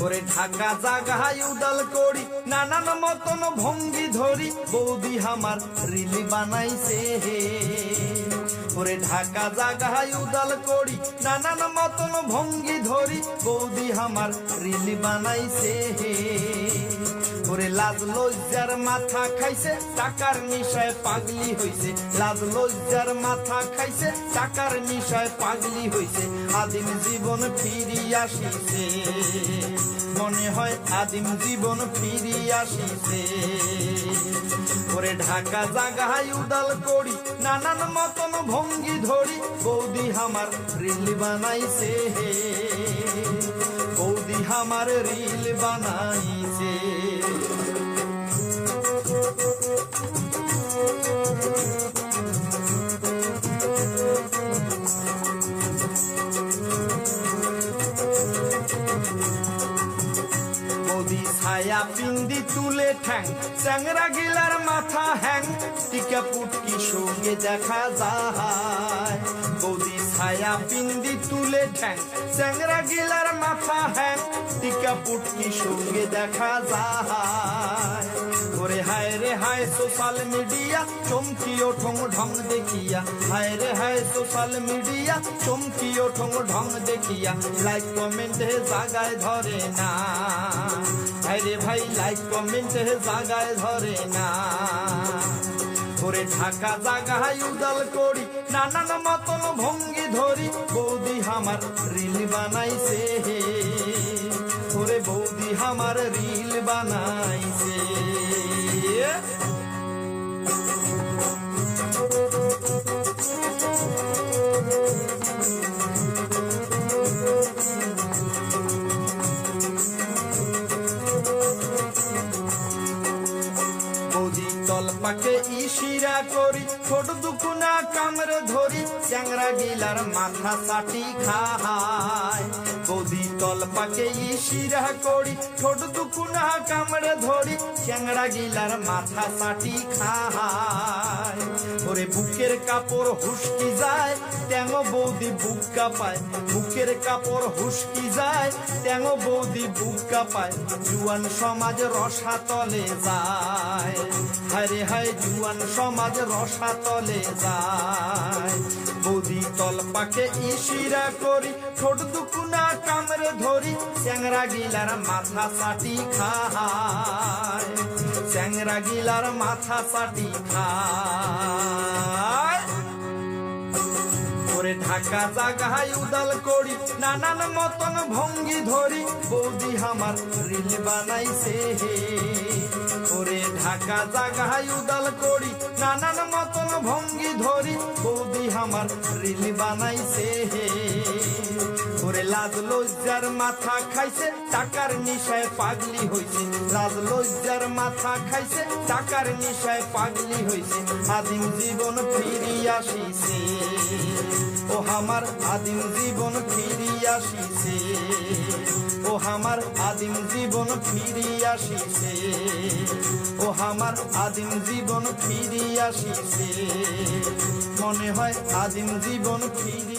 ওরে ঢাকা জাগায় উদাল করি নানান মতন ভঙ্গি ধরি বৌদি আমার রিলি বানাইছে হে। ওরে ঢাকা জাগায় উদাল করি নানান মতন ভঙ্গি ধরি বৌদি আমার রিলি বানাইছে হে। ওরে লাজ লজ্জার মাথা খাইছে টাকার নিশায় পাগলি হইছে, লাজ লজ্জার মাথা খাইছে টাকার নিশায় পাগলি হইছে। আদিম জীবন ফিরি আসিছে, মনে হয় আদিম জীবন ফিরি আসিছে। ওরে ঢাকা জাগায় উদাল করি নানান মতন ভঙ্গি ধরি বৌদি আমার রিল বানাইছে হে। বৌদি আমার রিল বানাইছে। বৌদি ছায়া পিন্দি তুলে ঠ্যাং চ্যাংরা গিলার মাথা হ্যাং টিকা পুটকি সঙ্গে দেখা যায়। বৌদি ছায়া পিন্দি তুলে ঠ্যাং চ্যাংরা গিলার মাথা হ্যাং টিকা পুটকি সঙ্গে দেখা যায়। ওরে হায় রে হায় সোশ্যাল মিডিয়া চমকিও ঠোং ঢং দেখিয়া, হায় রে হায় সোশ্যাল মিডিয়া চমকিও ঠোং ঢং দেখিয়া লাইক কমেন্টে জাগায় ধরে না। হায় রে ভাই লাইক কমেন্টে জাগায় ধরে না। ওরে ঢাকা জাগায় উদাল করি নানান মতন ভঙ্গি ধরি বৌদি আমার রিল বানাইছে হে। ওরে বৌদি আমার রিল বানাইছে। বৌদি তলপাকে ইশিরা করি ছোট দুকুনা কামড়ে ধরি চ্যাংরা গিলার মাথা চাটি খায়। বৌদি তলপাকে ইশিরা করি ছোট দুকুনা কামড়ে ধরি চ্যাংরা গিলার মাথা চাটি খায়। ওরে বুকের কাপড় হুসকি যায় ট্যাঙ বৌদি বুক কাঁপায়, বুকের কাপড় হুসকি যায় ট্যাঙ বৌদি বুক কাঁপায়। জুয়ান সমাজ রসাতলে যায়, হায় রে হায় জুয়ান সমাজ রসাতলে যায়। বৌদি তলপাকে ইশিরা করি ছোট দুকুনা কামড়ে ধরি চ্যাংরা গিলার মাথা চাটি খায়, চ্যাংরা গিলার মাথা চাটি খায়। ওরে ঢাকা জাগায় উদাল করি নানান মতন ভঙ্গি ধরি বৌদি আমার রিল বানাইছে হে। ওরে ঢাকা জাগায় উদাল করি নানান মতন ভঙ্গি ধরি বৌদি আমার রিল বানাইছে হে। ওরে লাজ লজ্জার মাথা খাইছে টাকার নিশায় পাগলি হইছে, লাজ লজ্জার মাথা খাইছে টাকার নিশায় পাগলি হইছে। আদিম জীবন ফিরি আসিছে, ও আমার আদিম জীবন ফিরি আসিছে। ও আমার আদিম জীবন ফিরি আসিছে, ও আমার আদিম জীবন ফিরি আসিছে। মনে হয় আদিম জীবন ফিরি